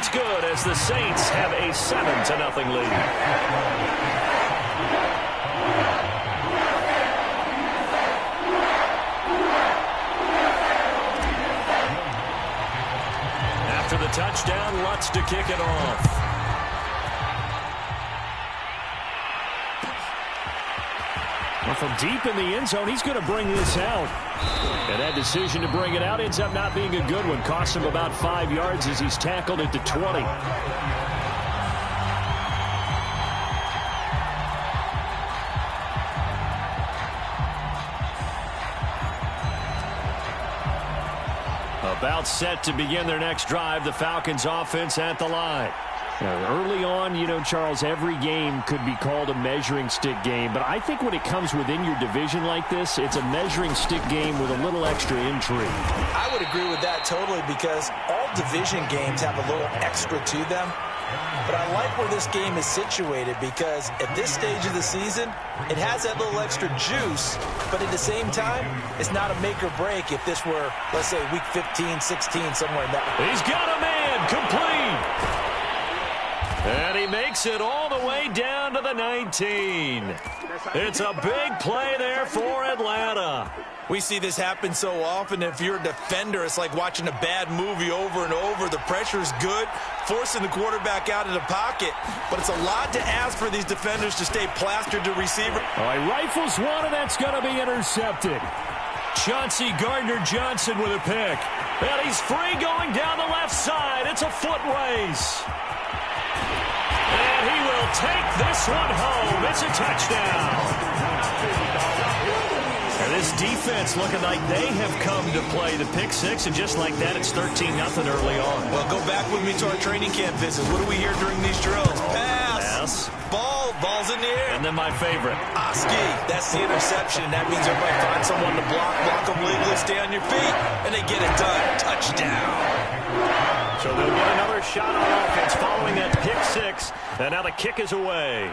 it's good as the Saints have a 7-0 lead. After the touchdown, Lutz to kick it off. Well, from deep in the end zone, he's going to bring this out. And that decision to bring it out ends up not being a good one. Costs him about 5 yards as he's tackled at the 20. About set to begin their next drive, the Falcons offense at the line. Early on, you know, Charles, every game could be called a measuring stick game. But I think when it comes within your division like this, it's a measuring stick game with a little extra intrigue. I would agree with that totally because all division games have a little extra to them. But I like where this game is situated because at this stage of the season, it has that little extra juice. But at the same time, it's not a make or break if this were, let's say, week 15, 16, somewhere in that. He's got a man complete. And he makes it all the way down to the 19. It's a big play there for Atlanta. We see this happen so often. If you're a defender, it's like watching a bad movie over and over. The pressure's good, forcing the quarterback out of the pocket. But it's a lot to ask for these defenders to stay plastered to receiver. Oh, he rifles one, and that's going to be intercepted. Chauncey Gardner-Johnson with a pick. And he's free going down the left side. It's a foot race. And he will take this one home. It's a touchdown. And this defense looking like they have come to play the pick six, and just like that, it's 13-0 early on. Well, go back with me to our training camp visits. What do we hear during these drills? Pass. Ball's in the air. And then my favorite. Oski. That's the interception. That means everybody finds someone to block them legally, stay on your feet, and they get it done. Touchdown. So they'll get another shot on offense following that pick six. And now the kick is away.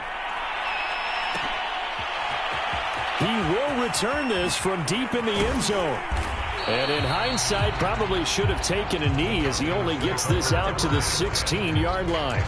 He will return this from deep in the end zone. And in hindsight, probably should have taken a knee as he only gets this out to the 16-yard line.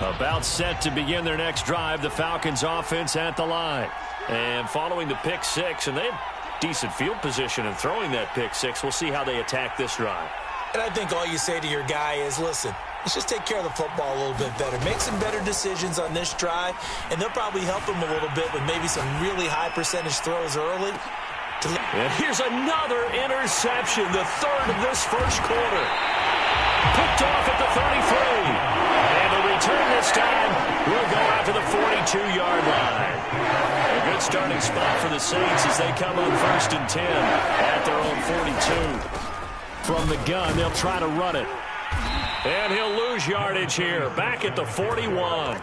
About set to begin their next drive, the Falcons offense at the line. And following the pick six, and they have decent field position in throwing that pick six. We'll see how they attack this drive. And I think all you say to your guy is, listen, let's just take care of the football a little bit better. Make some better decisions on this drive, and they'll probably help him a little bit with maybe some really high percentage throws early. And here's another interception, the third of this first quarter. Picked off at the 33. And the return this time will go out to the 42-yard line. A good starting spot for the Saints as they come on 1st and 10 at their own 42. From the gun, they'll try to run it. And he'll lose yardage here, back at the 41.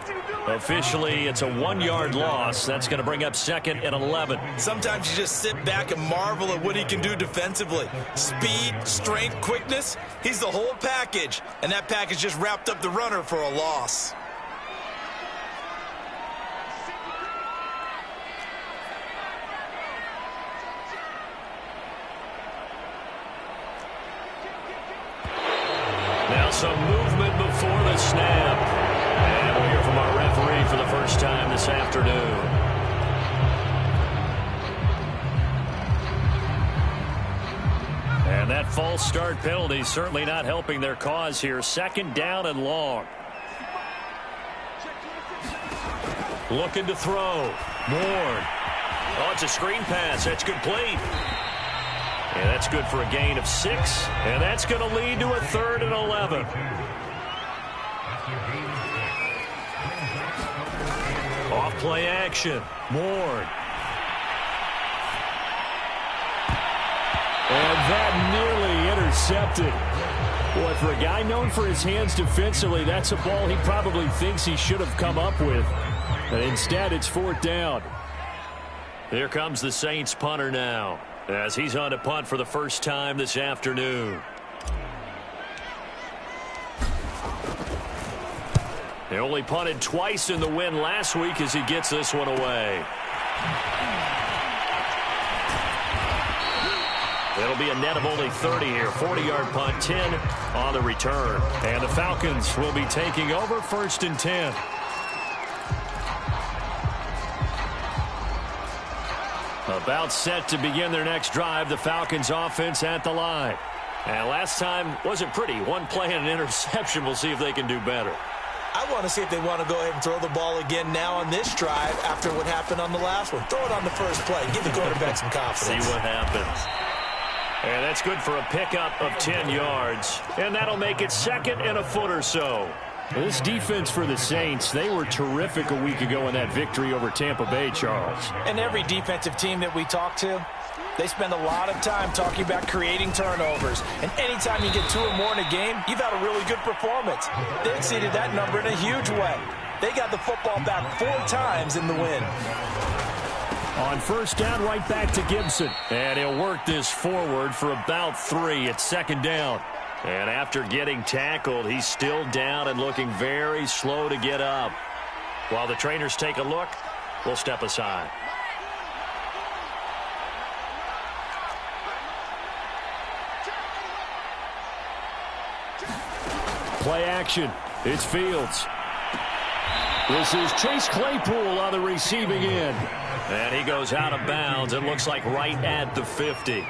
Officially, it's a 1-yard loss. That's going to bring up 2nd and 11. Sometimes you just sit back and marvel at what he can do defensively. Speed, strength, quickness, he's the whole package. And that package just wrapped up the runner for a loss. Now some movement before the snap. And we'll hear from our referee for the first time this afternoon. And that false start penalty certainly not helping their cause here. 2nd down and long. Looking to throw. Moore. Oh, it's a screen pass. That's complete. And that's good for a gain of 6. And that's going to lead to a 3rd and 11. Off play action. Moore. And that nearly intercepted. Boy, for a guy known for his hands defensively, that's a ball he probably thinks he should have come up with. But instead, it's 4th down. Here comes the Saints punter now, as he's on to punt for the first time this afternoon. They only punted twice in the win last week as he gets this one away. It'll be a net of only 30 here. 40-yard punt, 10 on the return. And the Falcons will be taking over 1st and 10. About set to begin their next drive. The Falcons offense at the line. And last time wasn't pretty. One play and an interception. We'll see if they can do better. I want to see if they want to go ahead and throw the ball again now on this drive after what happened on the last one. Throw it on the first play. Give the quarterback some confidence. See what happens. And that's good for a pickup of 10 yards. And that'll make it 2nd and a foot or so. This defense for the Saints, they were terrific a week ago in that victory over Tampa Bay, Charles. And every defensive team that we talk to, they spend a lot of time talking about creating turnovers. And anytime you get 2 or more in a game, you've had a really good performance. They exceeded that number in a huge way. They got the football back 4 times in the win. On 1st down, right back to Gibson. And he'll work this forward for about 3. It's 2nd down. And after getting tackled, he's still down and looking very slow to get up. While the trainers take a look, we'll step aside. Play action. It's Fields. This is Chase Claypool on the receiving end. And he goes out of bounds. It looks like right at the 50.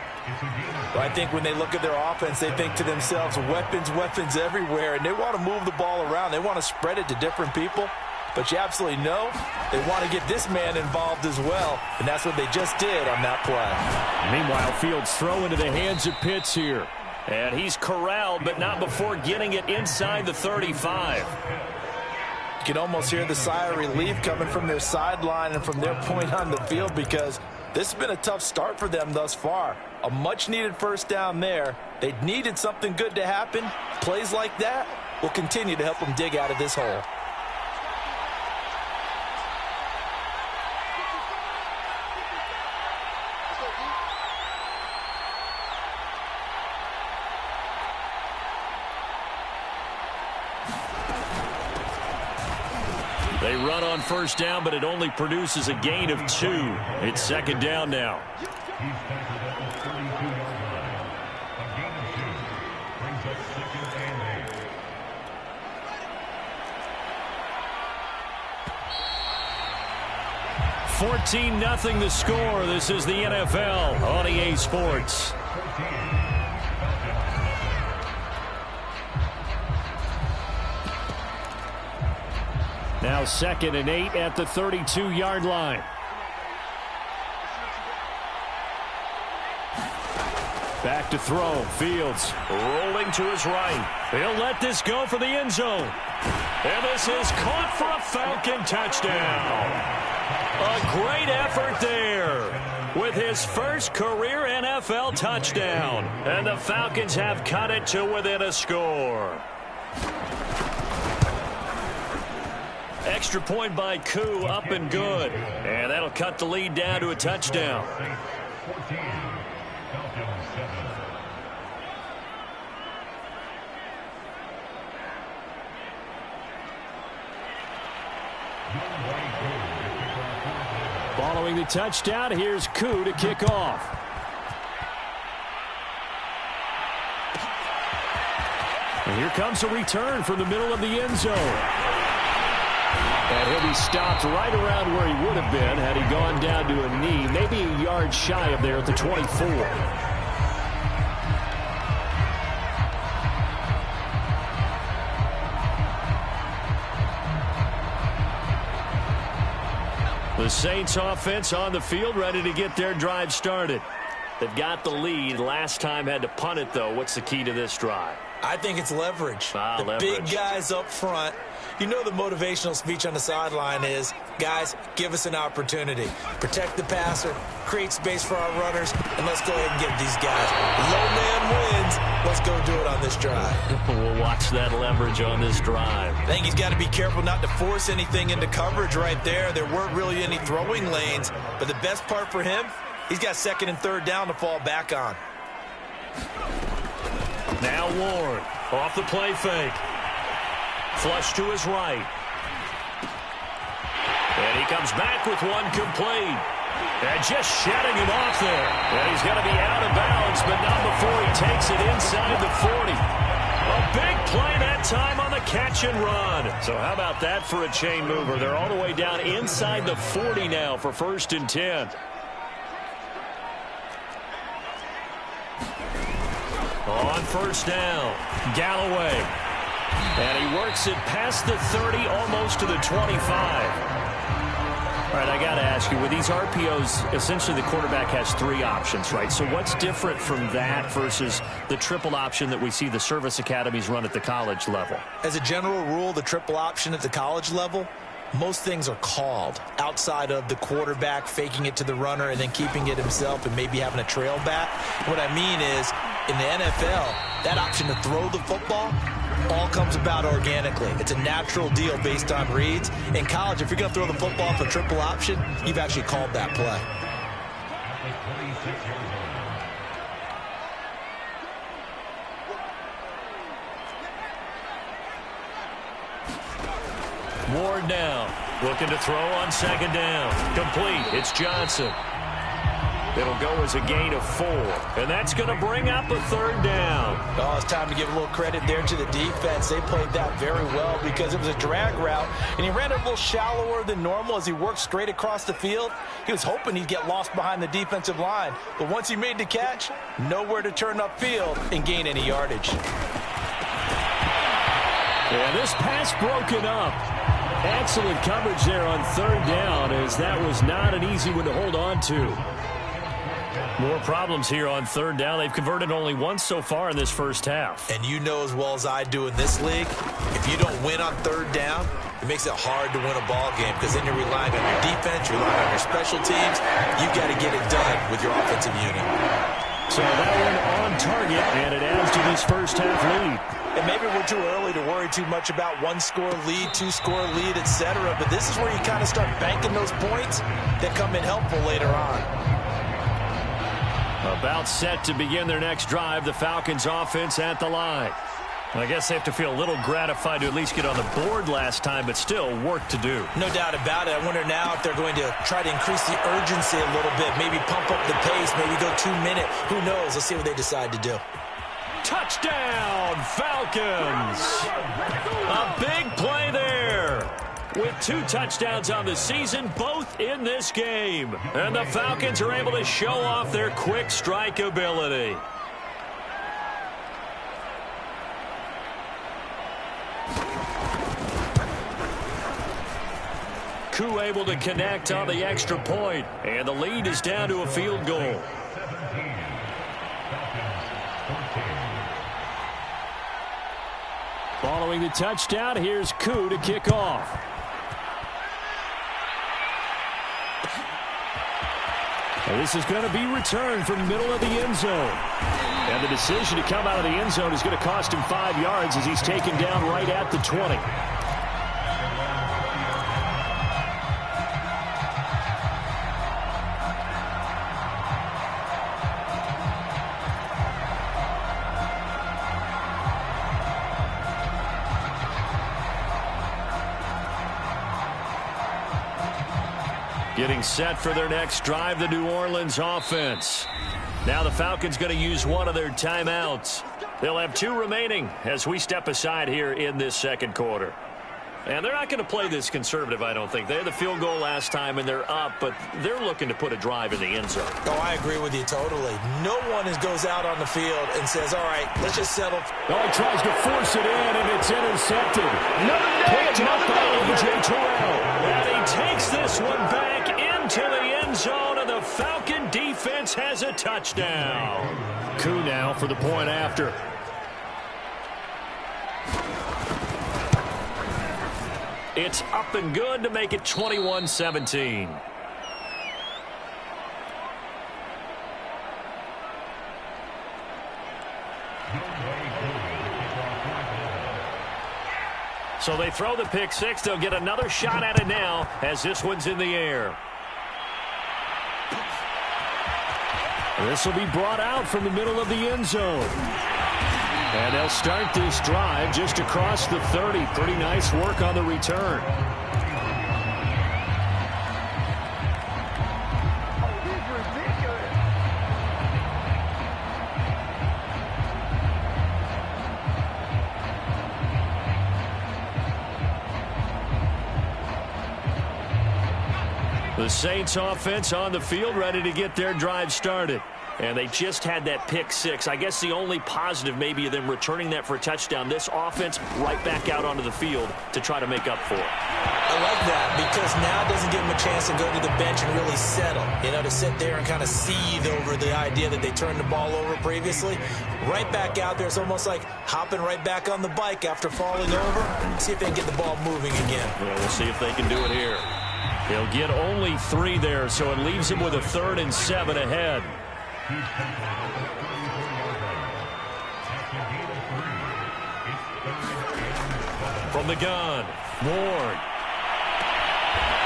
Well, I think when they look at their offense, they think to themselves, weapons, weapons everywhere, and they want to move the ball around. They want to spread it to different people. But you absolutely know they want to get this man involved as well, and that's what they just did on that play. Meanwhile, Fields throw into the hands of Pitts here. And he's corralled, but not before getting it inside the 35. You can almost hear the sigh of relief coming from their sideline and from their point on the field because this has been a tough start for them thus far. A much-needed 1st down there. They needed something good to happen. Plays like that will continue to help them dig out of this hole. They run on 1st down, but it only produces a gain of 2. It's 2nd down now. $14-0 the score. This is the NFL on EA Sports. Now 2nd and 8 at the 32-yard line. Back to throw. Fields rolling to his right. He'll let this go for the end zone. And this is caught for a Falcon touchdown. A great effort there with his first career NFL touchdown. And the Falcons have cut it to within a score. Extra point by Koo, up and good. And that'll cut the lead down to a touchdown. Following the touchdown, here's Koo to kick off. And here comes a return from the middle of the end zone. And he'll be stopped right around where he would have been had he gone down to a knee, maybe a yard shy of there at the 24. The Saints offense on the field, ready to get their drive started. They've got the lead. Last time had to punt it, though. What's the key to this drive? I think it's leverage. Leverage. Big guys up front. You know the motivational speech on the sideline is, guys, give us an opportunity. Protect the passer, create space for our runners, and let's go ahead and get these guys. Low man wins. Let's go do it on this drive. We'll watch that leverage on this drive. I think he's got to be careful not to force anything into coverage right there. There weren't really any throwing lanes, but the best part for him, he's got 2nd and 3rd down to fall back on. Now Ward off the play fake. Flush to his right. And he comes back with one complete. And just shutting him off there. And he's going to be out of bounds, but not before he takes it inside the 40. A big play that time on the catch and run. So how about that for a chain mover? They're all the way down inside the 40 now for 1st and 10. On 1st down, Galloway. And he works it past the 30, almost to the 25. All right, I got to ask you, with these RPOs, essentially the quarterback has 3 options, right? So what's different from that versus the triple option that we see the service academies run at the college level? As a general rule, the triple option at the college level, most things are called outside of the quarterback faking it to the runner and then keeping it himself and maybe having a trail back. What I mean is, in the NFL, that option to throw the football all comes about organically. It's a natural deal based on reads. In college, if you're going to throw the football for triple option, you've actually called that play. Ward now, looking to throw on 2nd down. Complete. It's Johnson. It'll go as a gain of 4. And that's going to bring up a 3rd down. Oh, it's time to give a little credit there to the defense. They played that very well because it was a drag route, and he ran it a little shallower than normal as he worked straight across the field. He was hoping he'd get lost behind the defensive line. But once he made the catch, nowhere to turn upfield and gain any yardage. And this pass broken up. Excellent coverage there on 3rd down, as that was not an easy one to hold on to. More problems here on 3rd down. They've converted only once so far in this first half. And you know as well as I do in this league, if you don't win on 3rd down, it makes it hard to win a ball game because then you're relying on your defense, you're relying on your special teams. You've got to get it done with your offensive unit. So that one on target, and it adds to this first half lead. And maybe we're too early to worry too much about 1-score lead, 2-score lead, etc. But this is where you kind of start banking those points that come in helpful later on. About set to begin their next drive, the Falcons offense at the line. I guess they have to feel a little gratified to at least get on the board last time, but still work to do. No doubt about it. I wonder now if they're going to try to increase the urgency a little bit, maybe pump up the pace, maybe go 2-minute. Who knows? Let's see what they decide to do. Touchdown, Falcons! A big play there. With 2 touchdowns on the season, both in this game. And the Falcons are able to show off their quick strike ability. Koo able to connect on the extra point, and the lead is down to a field goal. Following the touchdown, here's Koo to kick off. And this is going to be returned from middle of the end zone. And the decision to come out of the end zone is going to cost him 5 yards as he's taken down right at the 20. Getting set for their next drive, the New Orleans offense. Now the Falcons going to use one of their timeouts. They'll have 2 remaining as we step aside here in this second quarter. And they're not going to play this conservative, I don't think. They had the field goal last time, and they're up, but they're looking to put a drive in the end zone. Oh, I agree with you totally. No one goes out on the field and says, all right, let's just settle. Oh, he tries to force it in, and it's intercepted. Picked up by A.J. Terrell. And he takes this one back into the end zone, and the Falcon defense has a touchdown. Koo now for the point after. It's up and good to make it 21-17. So they throw the pick six. They'll get another shot at it now as this one's in the air. This will be brought out from the middle of the end zone. And they'll start this drive just across the 30. Pretty nice work on the return. The Saints offense on the field, ready to get their drive started. And they just had that pick six. I guess the only positive maybe of them returning that for a touchdown. This offense right back out onto the field to try to make up for it. I like that because now it doesn't give them a chance to go to the bench and really settle. You know, to sit there and kind of seethe over the idea that they turned the ball over previously. Right back out there. It's almost like hopping right back on the bike after falling over. See if they can get the ball moving again. Yeah, we'll see if they can do it here. He'll get only 3 there, so it leaves him with a 3rd and 7 ahead. From the gun, Ward.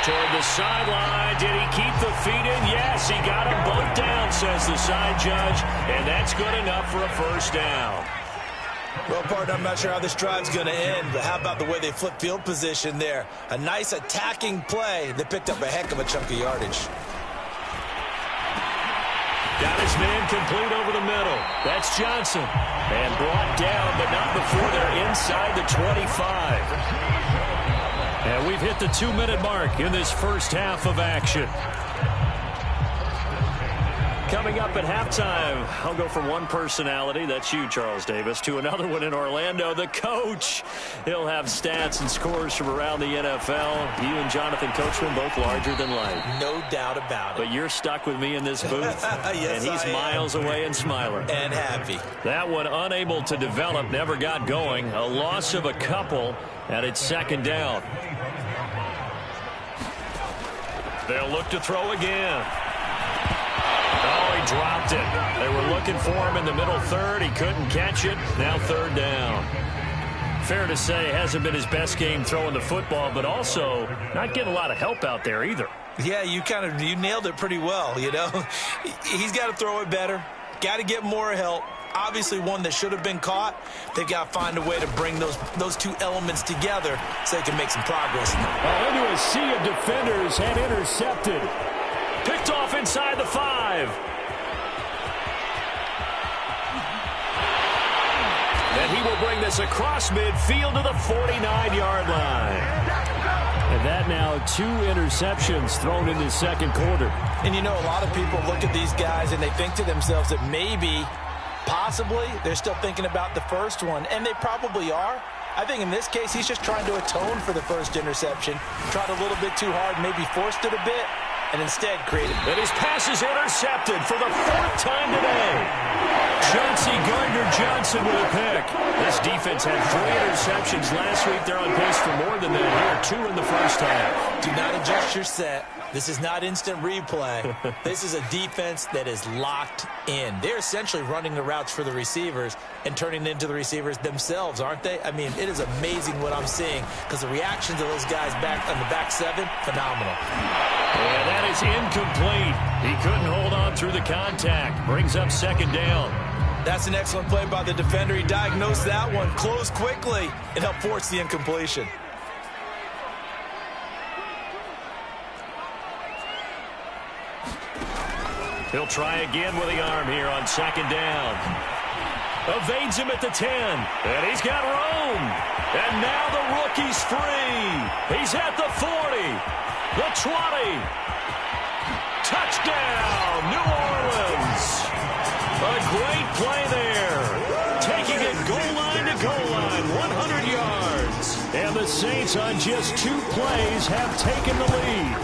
Toward the sideline. Did he keep the feet in? Yes, he got them both down, says the side judge. And that's good enough for a first down. Well, partner, I'm not sure how this drive's going to end, but how about the way they flip field position there? A nice attacking play. They picked up a heck of a chunk of yardage. Got his man complete over the middle. That's Johnson. And brought down, but not before they're inside the 25. And we've hit the 2-minute mark in this first half of action. Coming up at halftime, I'll go from one personality, that's you, Charles Davis, to another one in Orlando, the coach. He'll have stats and scores from around the NFL. You and Jonathan Coachman, both larger than life. No doubt about it. But you're stuck with me in this booth. Yes, and he's miles away and smiling. And happy. That one unable to develop, never got going. A loss of a couple, and it's 2nd down. They'll look to throw again. Oh, he dropped it. They were looking for him in the middle 3rd. He couldn't catch it. Now 3rd down. Fair to say, hasn't been his best game throwing the football, but also not getting a lot of help out there either. Yeah, you nailed it pretty well, you know. He's got to throw it better. Got to get more help. Obviously one that should have been caught. They've got to find a way to bring those two elements together so they can make some progress. Into a sea of defenders and intercepted. Picked off inside the 5. And he will bring this across midfield to the 49-yard line. And that now 2 interceptions thrown in the 2nd quarter. And you know, a lot of people look at these guys and they think to themselves that maybe, possibly, they're still thinking about the first one. And they probably are. I think in this case, he's just trying to atone for the first interception. Tried a little bit too hard, maybe forced it a bit, and instead created. And his pass is intercepted for the 4th time today. Chauncey Gardner-Johnson with a pick. This defense had 3 interceptions last week. They're on pace for more than that here. 2 in the first half. Do not adjust your set. This is not instant replay. This is a defense that is locked in. They're essentially running the routes for the receivers and turning it into the receivers themselves, aren't they? I mean, it is amazing what I'm seeing because the reactions of those guys back on the back 7, phenomenal. Yeah, that is incomplete. He couldn't hold on through the contact. Brings up 2nd down. That's an excellent play by the defender. He diagnosed that one, closed quickly, and helped force the incompletion. He'll try again with the arm here on 2nd down. Evades him at the 10. And he's got room. And now the rookie's free. He's at the 40. The 20. Touchdown, New Orleans. A great play there. Taking it goal line to goal line, 100 yards. And the Saints on just 2 plays have taken the lead.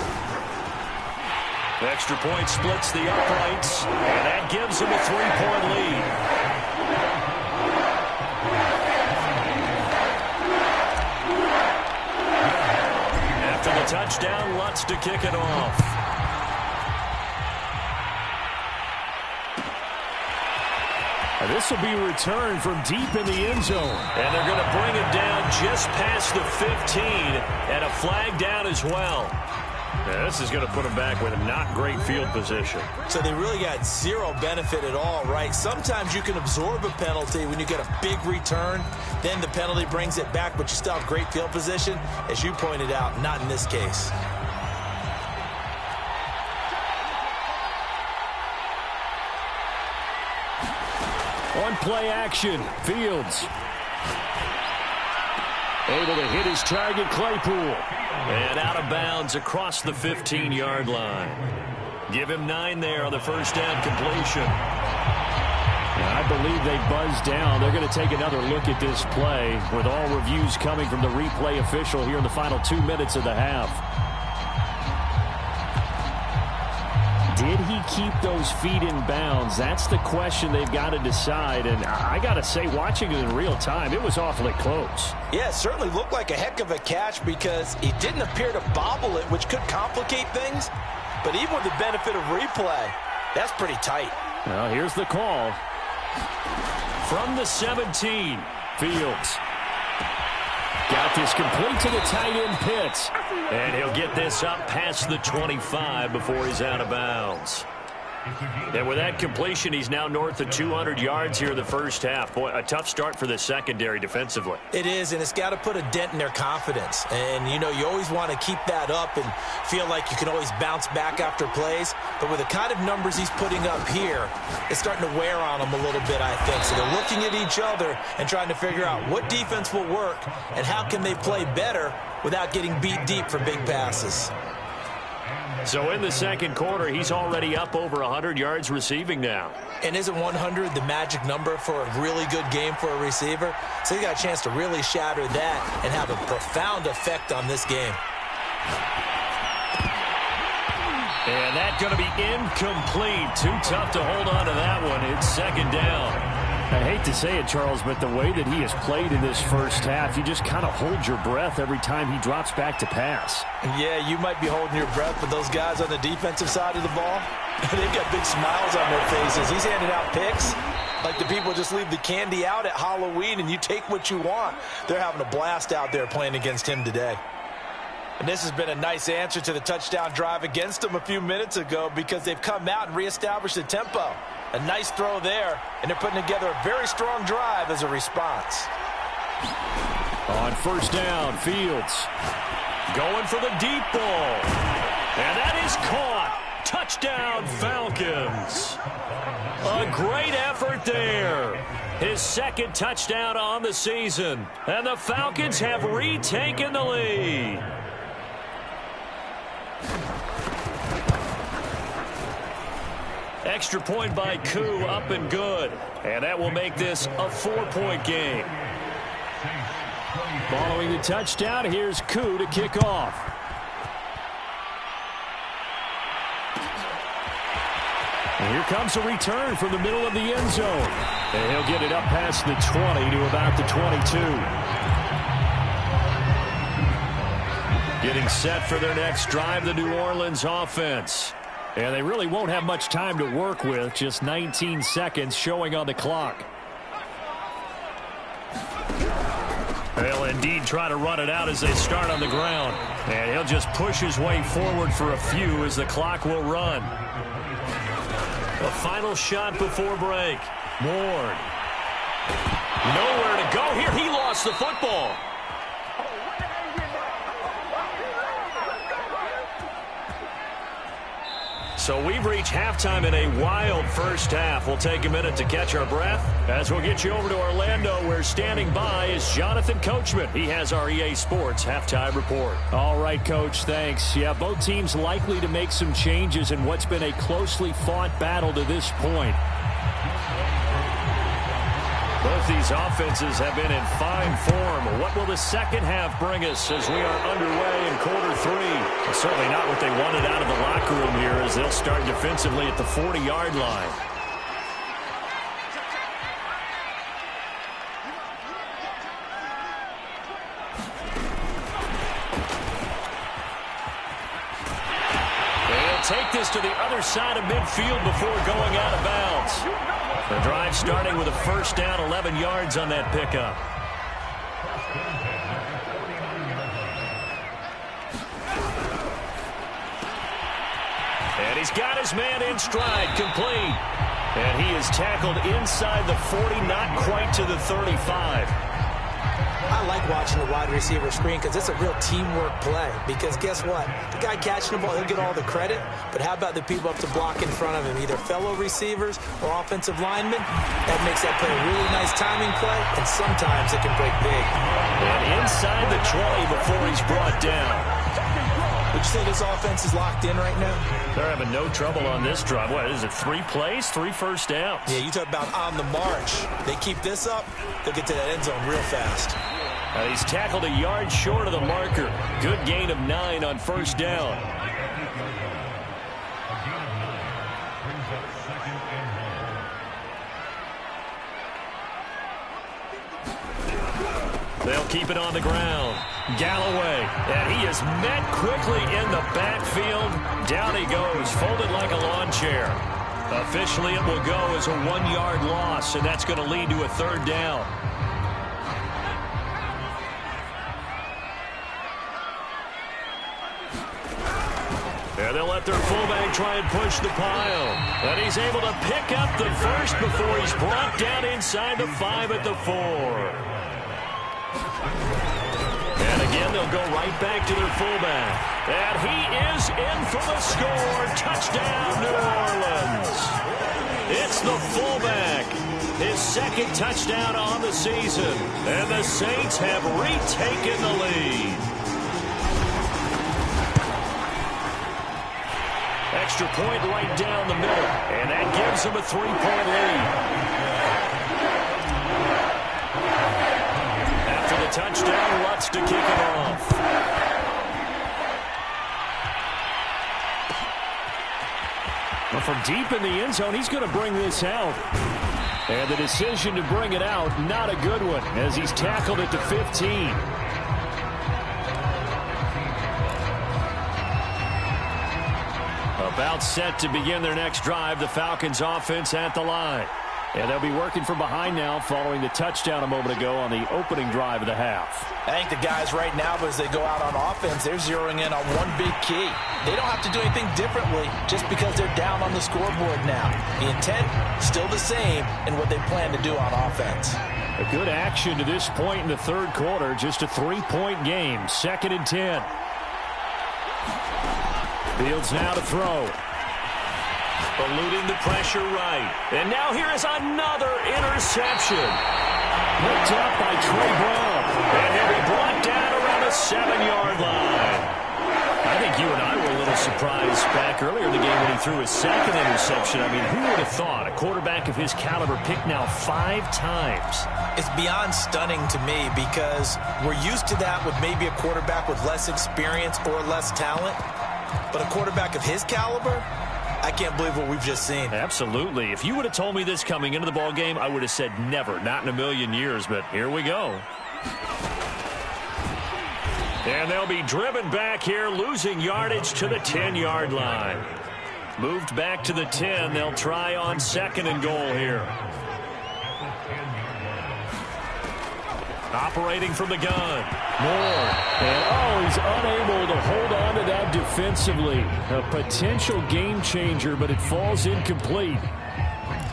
Extra point splits the uprights, and that gives him a 3-point lead. After the touchdown, Lutz to kick it off. And this will be returned from deep in the end zone. And they're going to bring it down just past the 15, and a flag down as well. Yeah, this is going to put them back with a not great field position. So they really got 0 benefit at all, right? Sometimes you can absorb a penalty when you get a big return. Then the penalty brings it back, but you still have great field position. As you pointed out, not in this case. On play action, Fields. Able to hit his target, Claypool. And out of bounds across the 15-yard line. Give him 9 there on the first down completion. I believe they buzzed down. They're going to take another look at this play with all reviews coming from the replay official here in the final 2 minutes of the half. Did he keep those feet in bounds? That's the question they've got to decide. And I got to say, watching it in real time, it was awfully close. Yeah, it certainly looked like a heck of a catch because he didn't appear to bobble it, which could complicate things. But even with the benefit of replay, that's pretty tight. Well, here's the call. From the 17, Fields. Got this complete to the tight end, Pitts. And he'll get this up past the 25 before he's out of bounds. And with that completion, he's now north of 200 yards here in the first half. Boy, a tough start for the secondary defensively. It is, and it's got to put a dent in their confidence. And, you know, you always want to keep that up and feel like you can always bounce back after plays. But with the kind of numbers he's putting up here, it's starting to wear on them a little bit, I think. So they're looking at each other and trying to figure out what defense will work and how can they play better without getting beat deep for big passes. So in the second quarter, he's already up over 100 yards receiving now. And isn't 100 the magic number for a really good game for a receiver? So he got a chance to really shatter that and have a profound effect on this game. And that's going to be incomplete. Too tough to hold on to that one. It's second down. I hate to say it, Charles, but the way that he has played in this first half, you just kind of hold your breath every time he drops back to pass. Yeah, you might be holding your breath, but those guys on the defensive side of the ball, they've got big smiles on their faces. He's handing out picks like the people just leave the candy out at Halloween and you take what you want. They're having a blast out there playing against him today. And this has been a nice answer to the touchdown drive against them a few minutes ago because they've come out and reestablished the tempo. A nice throw there, and they're putting together a very strong drive as a response. On first down, Fields going for the deep ball. And that is caught. Touchdown, Falcons. A great effort there. His second touchdown on the season. And the Falcons have retaken the lead. Extra point by Koo, up and good. And that will make this a 4-point game. Following the touchdown, here's Koo to kick off. And here comes a return from the middle of the end zone. And he'll get it up past the 20 to about the 22. Getting set for their next drive, the New Orleans offense. And they really won't have much time to work with, just 19 seconds showing on the clock. They'll indeed try to run it out as they start on the ground. And he'll just push his way forward for a few as the clock will run. A final shot before break. Ward. Nowhere to go here. He lost the football. So we've reached halftime in a wild first half. We'll take a minute to catch our breath as we'll get you over to Orlando, where standing by is Jonathan Coachman. He has our EA Sports halftime report. All right, Coach, thanks. Yeah, both teams likely to make some changes in what's been a closely fought battle to this point. Both these offenses have been in fine form. What will the second half bring us as we are underway in quarter three? It's certainly not what they wanted out of the locker room here as they'll start defensively at the 40-yard line. They'll take this to the other side of midfield before going out of bounds. The drive starting with a first down, 11 yards on that pickup. And he's got his man in stride, complete. And he is tackled inside the 40, not quite to the 35. I like watching the wide receiver screen because it's a real teamwork play. Because guess what? The guy catching the ball, he'll get all the credit. But how about the people up to block in front of him, either fellow receivers or offensive linemen? That makes that play a really nice timing play, and sometimes it can break big. And inside the 20 before he's brought down. Would you say this offense is locked in right now? They're having no trouble on this drive. What is it, 3 plays, 3 first downs? Yeah, you talk about on the march. They keep this up, they'll get to that end zone real fast. He's tackled a yard short of the marker. Good gain of 9 on first down. They'll keep it on the ground. Galloway, and he is met quickly in the backfield. Down he goes, folded like a lawn chair. Officially, it will go as a 1-yard loss, and that's going to lead to a 3rd down. And they'll let their fullback try and push the pile. And he's able to pick up the first before he's brought down inside the 5 at the 4. And again, they'll go right back to their fullback. And he is in for the score. Touchdown, New Orleans. It's the fullback. His 2nd touchdown on the season. And the Saints have retaken the lead. Extra point right down the middle. And that gives them a 3-point lead. After the touchdown, Lutz to kick it off. Well, from deep in the end zone, he's going to bring this out. And the decision to bring it out, not a good one, as he's tackled at the 15. About set to begin their next drive, the Falcons offense at the line. And they'll be working from behind now following the touchdown a moment ago on the opening drive of the half. I think the guys right now, as they go out on offense, they're zeroing in on one big key. They don't have to do anything differently just because they're down on the scoreboard now. The intent, still the same in what they plan to do on offense. A good action to this point in the 3rd quarter. Just a 3-point game. 2nd and 10. Fields now to throw. Eluding the pressure right. And now here is another interception. Picked up by Trey Brown. And he'll be brought down around the 7-yard line. I think you and I were a little surprised back earlier in the game when he threw his 2nd interception. I mean, who would have thought a quarterback of his caliber picked now 5 times? It's beyond stunning to me because we're used to that with maybe a quarterback with less experience or less talent. But a quarterback of his caliber, I can't believe what we've just seen. Absolutely. If you would have told me this coming into the ball game, I would have said never, not in a million years. But here we go. And they'll be driven back here, losing yardage to the 10-yard line. Moved back to the 10. They'll try on 2nd and goal here. Operating from the gun. Moore. And, he's unable to hold on to that defensively. A potential game changer, but it falls incomplete.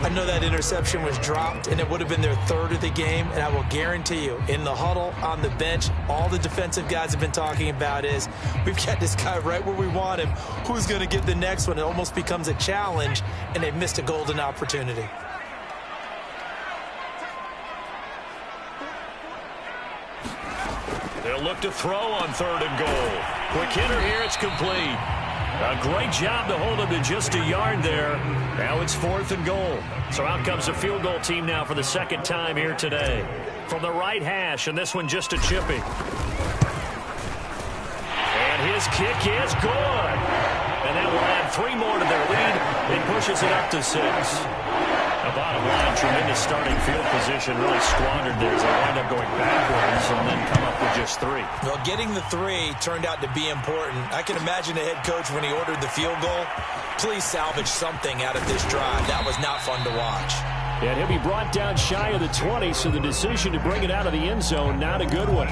I know that interception was dropped, and it would have been their 3rd of the game, and I will guarantee you, in the huddle, on the bench, all the defensive guys have been talking about is, we've got this guy right where we want him. Who's going to get the next one? It almost becomes a challenge, and they've missed a golden opportunity. They'll look to throw on 3rd and goal. Quick hitter here, it's complete. A great job to hold him to just a yard there. Now it's 4th and goal. So out comes the field goal team now for the 2nd time here today. From the right hash, and this one just a chipping. And his kick is good. And that will add 3 more to their lead. It pushes it up to 6. The bottom line, tremendous starting field position, really squandered there as they wind up going backwards and then come up with just 3. Well, getting the 3 turned out to be important. I can imagine the head coach when he ordered the field goal. Please salvage something out of this drive. That was not fun to watch. And he'll be brought down shy of the 20, so the decision to bring it out of the end zone, not a good one.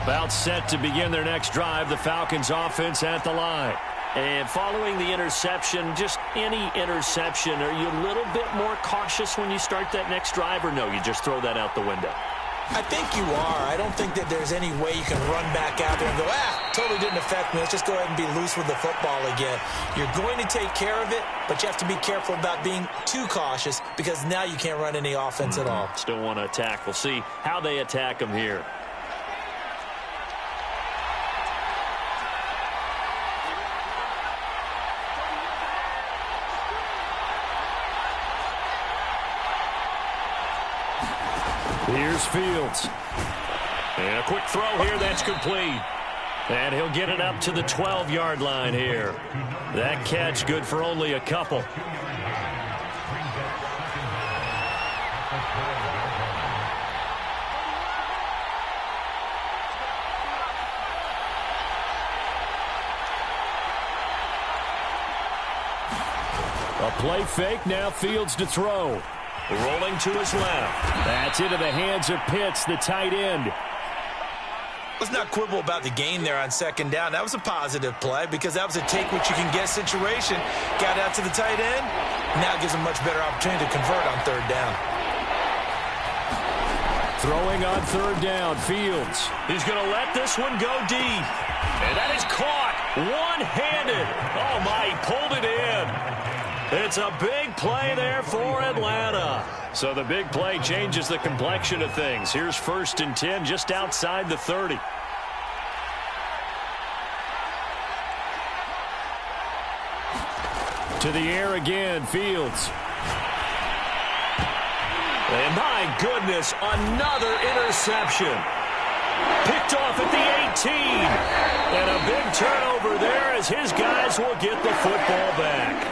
About set to begin their next drive, the Falcons offense at the line. And following the interception, just any interception, are you a little bit more cautious when you start that next drive, or no, you just throw that out the window? I think you are. I don't think that there's any way you can run back out there and go, totally didn't affect me. Let's just go ahead and be loose with the football again. You're going to take care of it, but you have to be careful about being too cautious because now you can't run any offense at all. Still want to attack. We'll see how they attack them here. Here's Fields. And a quick throw here, that's complete. And he'll get it up to the 12-yard line here. That catch good for only a couple. A play fake, now Fields to throw. Rolling to his left. That's into the hands of Pitts, the tight end. Let's not quibble about the gain there on second down. That was a positive play because that was a take-what-you-can-get situation. Got out to the tight end. Now gives him a much better opportunity to convert on third down. Throwing on third down, Fields. He's going to let this one go deep. And that is caught one-handed. Oh, my, he pulled it in. It's a big play there for Atlanta. So the big play changes the complexion of things. Here's 1st and 10 just outside the 30. To the air again, Fields. And my goodness, another interception. Picked off at the 18. And a big turnover there as his guys will get the football back.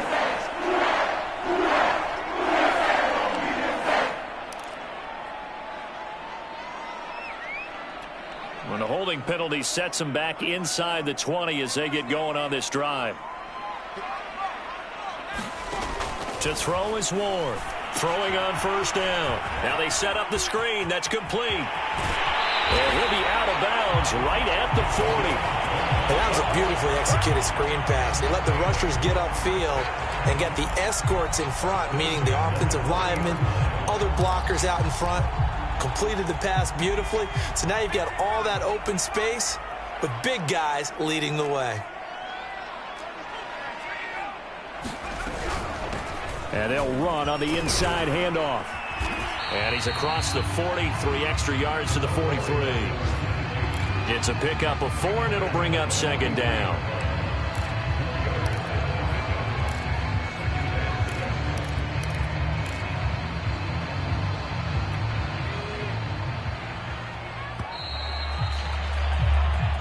When the holding penalty sets them back inside the 20 as they get going on this drive. To throw is Ward. Throwing on first down. Now they set up the screen. That's complete. And he'll be out of bounds right at the 40. And that was a beautifully executed screen pass. They let the rushers get upfield and get the escorts in front, meaning the offensive linemen, other blockers out in front. Completed the pass beautifully. So now you've got all that open space with big guys leading the way. And they'll run on the inside handoff. And he's across the 40, 3 extra yards to the 43. It's a pickup of 4, and it'll bring up second down.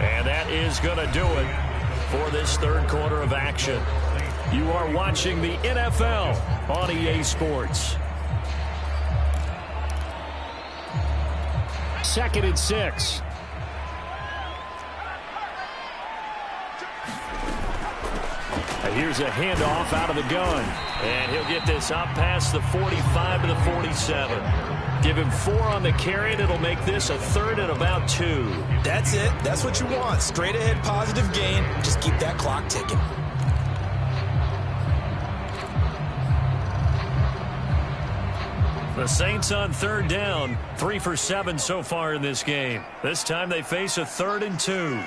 And that is going to do it for this third quarter of action. You are watching the NFL on EA Sports. 2nd and 6. Here's a handoff out of the gun. And he'll get this up past the 45 to the 47. Give him 4 on the carry, and it'll make this a 3rd and about 2. That's it. That's what you want. Straight ahead positive gain. Just keep that clock ticking. The Saints on third down, 3 for 7 so far in this game. This time they face a 3rd and 2.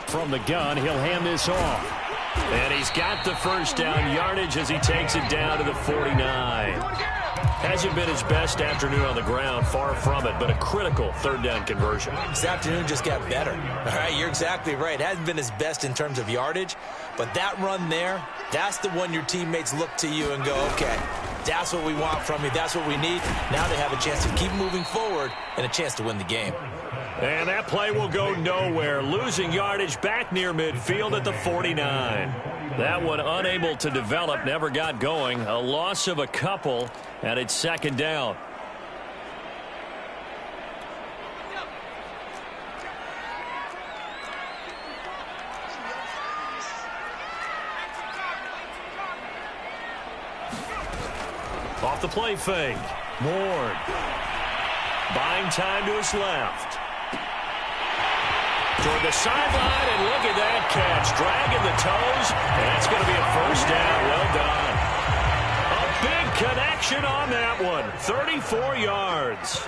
From the gun, he'll hand this off. And he's got the first down yardage as he takes it down to the 49. Hasn't been his best afternoon on the ground, far from it, but a critical third down conversion. This afternoon just got better. All right, you're exactly right. It hasn't been his best in terms of yardage, but that run there, that's the one your teammates look to you and go, okay, that's what we want from you. That's what we need. Now they have a chance to keep moving forward and a chance to win the game. And that play will go nowhere. Losing yardage back near midfield at the 49. That one unable to develop, never got going. A loss of a couple, and it's second down. Off the play fake. Ward. Buying time to his left. Toward the sideline, and look at that catch. Dragging the toes, and it's going to be a first down. Well done. A big connection on that one. 34 yards.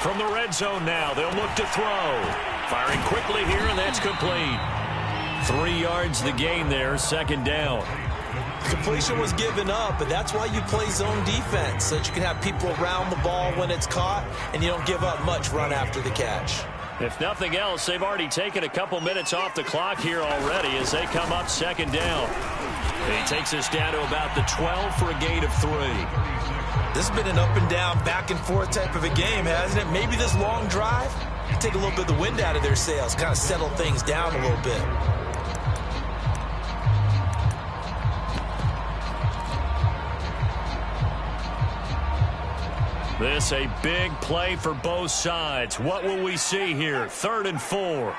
From the red zone now, they'll look to throw. Firing quickly here, and that's complete. 3 yards the gain there, second down. Completion was given up, but that's why you play zone defense, so that you can have people around the ball when it's caught, and you don't give up much run after the catch. If nothing else, they've already taken a couple minutes off the clock here already as they come up second down. And he takes us down to about the 12 for a gain of 3. This has been an up and down, back and forth type of a game, hasn't it? Maybe this long drive, take a little bit of the wind out of their sails, kind of settle things down a little bit. This a big play for both sides. What will we see here? 3rd and 4.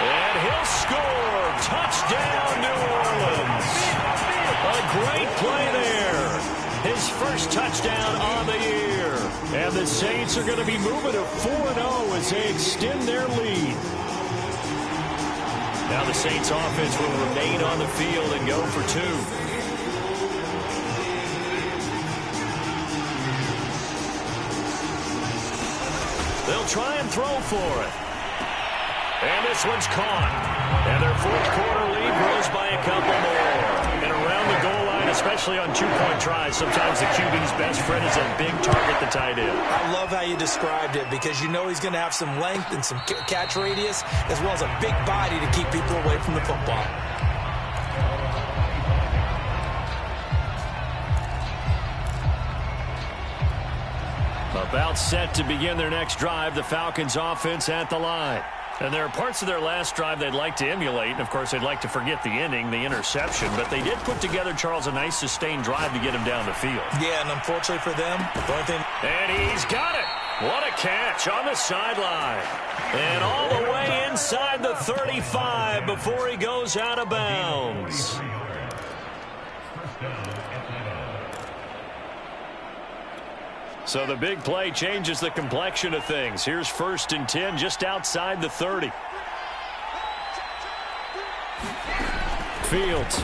And he'll score. Touchdown, New Orleans. A great play there. His first touchdown on the year. And the Saints are going to be moving to 4-0 as they extend their lead. Now the Saints offense will remain on the field and go for 2. They'll try and throw for it. And this one's caught. And their 4th quarter lead grows by a couple more. And around the goal line, especially on 2-point tries, sometimes the QB's best friend is a big target, the tight end. I love how you described it because you know he's going to have some length and some catch radius as well as a big body to keep people away from the football. About set to begin their next drive, the Falcons offense at the line. And there are parts of their last drive they'd like to emulate. And, of course, they'd like to forget the ending, the interception. But they did put together, Charles, a nice sustained drive to get him down the field. Yeah, and unfortunately for them, the only thing... And he's got it. What a catch on the sideline. And all the way inside the 35 before he goes out of bounds. So the big play changes the complexion of things. Here's 1st and 10 just outside the 30. Fields.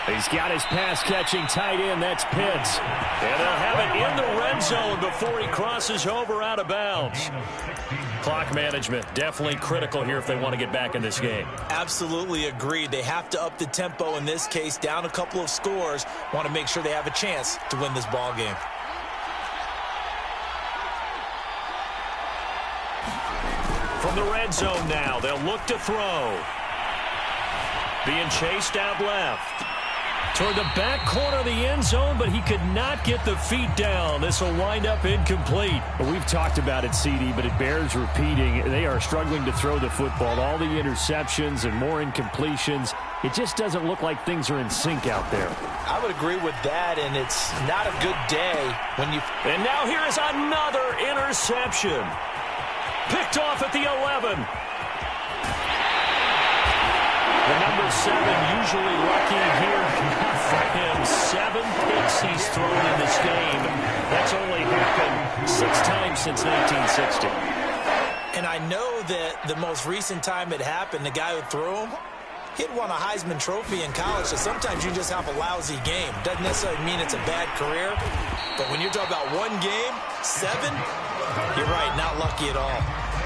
He's got his pass-catching tight end. That's Pitts. And they'll have it in the red zone before he crosses over out of bounds. Clock management definitely critical here if they want to get back in this game. Absolutely agreed. They have to up the tempo in this case, down a couple of scores. Want to make sure they have a chance to win this ball game. From the red zone now, they'll look to throw. Being chased out left. Toward the back corner of the end zone, but he could not get the feet down. This will wind up incomplete. Well, we've talked about it, CD, but it bears repeating. They are struggling to throw the football. All the interceptions and more incompletions. It just doesn't look like things are in sync out there. I would agree with that, and it's not a good day when you... And now here is another interception. Picked off at the 11. The number 7 usually lucky here. Not for him. 7 picks he's thrown in this game. That's only happened 6 times since 1960. And I know that the most recent time it happened, the guy who threw him, he'd won a Heisman Trophy in college, so sometimes you just have a lousy game. Doesn't necessarily mean it's a bad career, but when you're talking about one game, 7, you're right, not lucky at all.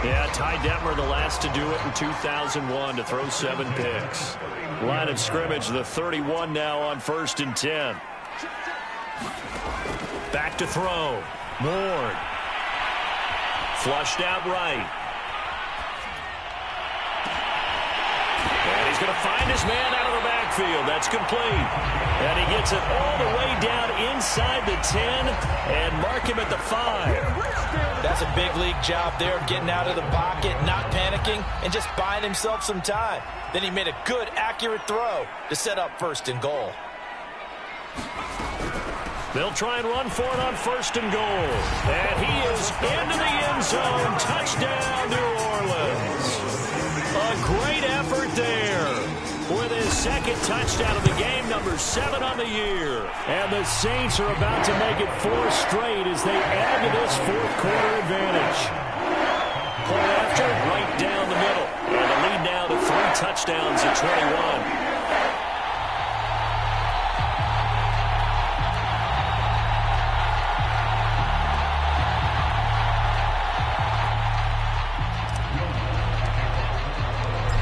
Yeah, Ty Detmer, the last to do it in 2001 to throw 7 picks. Line of scrimmage, the 31 now on 1st and 10. Back to throw. Ward. Flushed out right. And he's going to find his man out of the backfield. That's complete. And he gets it all the way down inside the 10 and mark him at the 5. That's a big league job there, getting out of the pocket, not panicking, and just buying himself some time. Then he made a good, accurate throw to set up 1st and goal. They'll try and run for it on 1st and goal. And he is into the end zone. Touchdown, New Orleans. A great effort there with his 2nd touchdown of the game, number 7 on the year. And the Saints are about to make it 4 straight as they add to this 4th quarter advantage. Play after, right down the middle. And the lead now to 3 touchdowns at 21.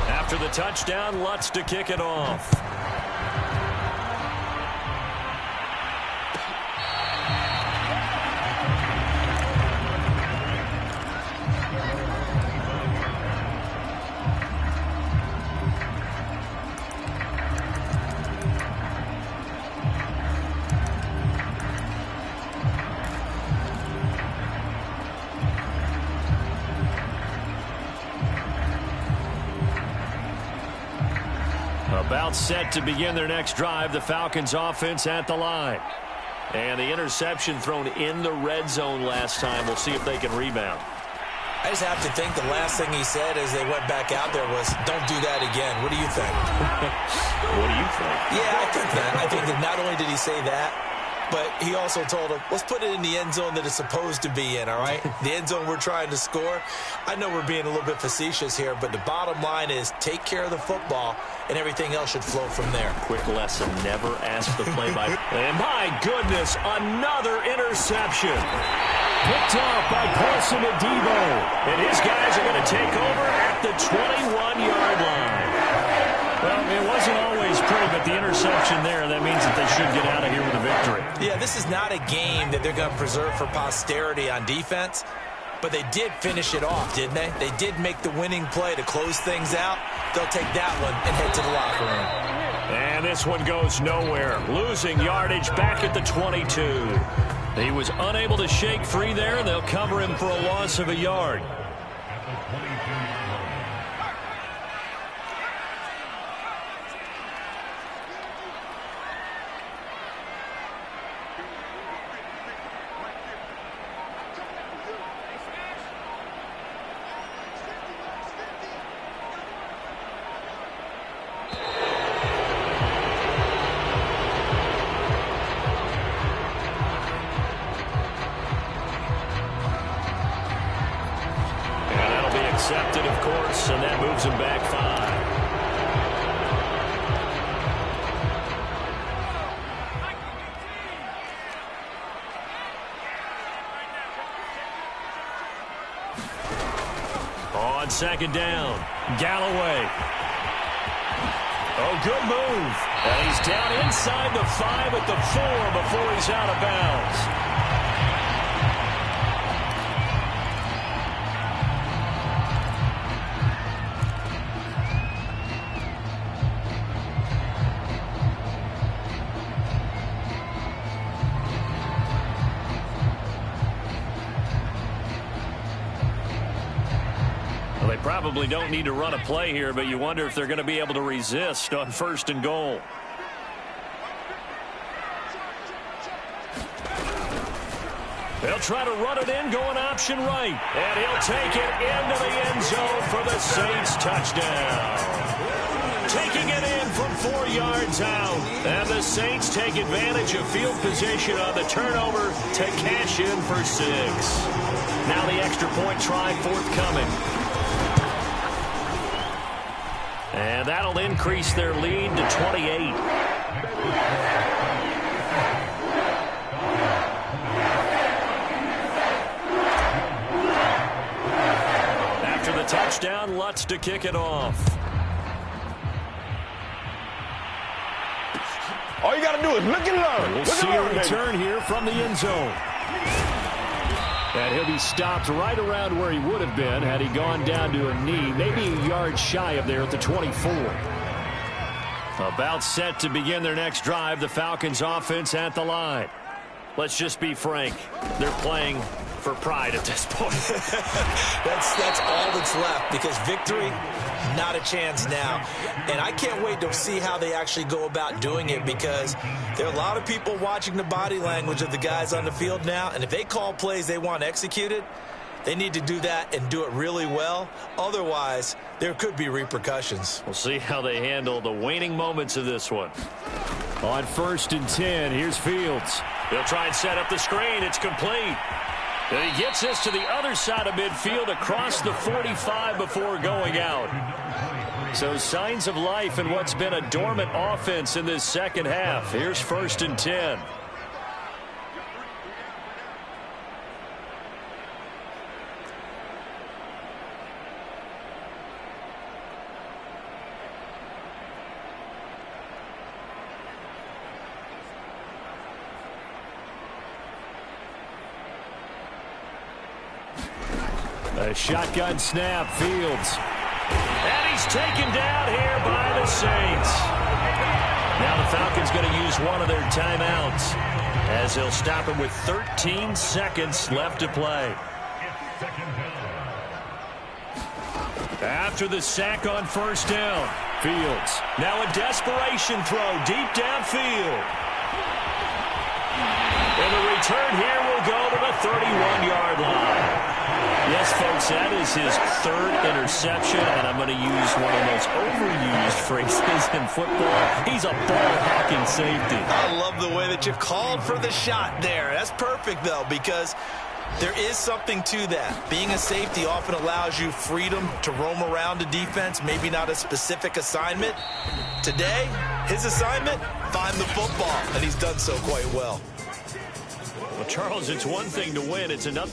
After the touchdown, Lutz to kick it off. About set to begin their next drive. The Falcons offense at the line. And the interception thrown in the red zone last time. We'll see if they can rebound. I just have to think the last thing he said as they went back out there was, don't do that again. What do you think? What do you think? Yeah, I think that. I think that not only did he say that, but he also told him, let's put it in the end zone that it's supposed to be in, all right? The end zone we're trying to score. I know we're being a little bit facetious here, but the bottom line is take care of the football, and everything else should flow from there. Quick lesson, never ask the play-by. And my goodness, another interception. Picked off by Carson Adebo. And his guys are going to take over at the 21-yard line. Well, it wasn't always pretty, but the interception there, that means that they should get out of here with a victory. Yeah, this is not a game that they're going to preserve for posterity on defense, but they did finish it off, didn't they? They did make the winning play to close things out. They'll take that one and head to the locker room. And this one goes nowhere. Losing yardage back at the 22. He was unable to shake free there, and they'll cover him for a loss of a yard. Accepted, of course, and that moves him back 5. On 2nd down, Galloway. Oh, good move. And he's down inside the 5 at the 4 before he's out of bounds. They probably don't need to run a play here, but you wonder if they're going to be able to resist on 1st and goal. They'll try to run it in, going option right. And he'll take it into the end zone for the Saints touchdown. Taking it in from 4 yards out. And the Saints take advantage of field position on the turnover to cash in for 6. Now the extra point try forthcoming. And that'll increase their lead to 28. After the touchdown, Lutz to kick it off. All you got to do is look and learn. We'll see a return here from the end zone. And he'll be stopped right around where he would have been had he gone down to a knee, maybe a yard shy of there at the 24. About set to begin their next drive, the Falcons offense at the line. Let's just be frank, they're playing for pride at this point. That's all that's left, because victory, not a chance now. And I can't wait to see how they actually go about doing it, because there are a lot of people watching the body language of the guys on the field now, and if they call plays they want executed, they need to do that and do it really well. Otherwise, there could be repercussions. We'll see how they handle the waning moments of this one. On 1st and 10, here's Fields. They'll try and set up the screen. It's complete. And he gets this to the other side of midfield across the 45 before going out. So signs of life in what's been a dormant offense in this second half. Here's 1st and 10. A shotgun snap, Fields. And he's taken down here by the Saints. Now the Falcons going to use one of their timeouts, as they'll stop him with 13 seconds left to play. After the sack on 1st down, Fields. Now a desperation throw deep downfield. And the return here will go to the 31-yard line. Yes, folks, that is his 3rd interception, and I'm going to use one of the most overused phrases in football. He's a ball-hawking safety. I love the way that you called for the shot there. That's perfect, though, because there is something to that. Being a safety often allows you freedom to roam around the defense, maybe not a specific assignment. Today, his assignment, find the football, and he's done so quite well. Well, Charles, it's one thing to win. It's another.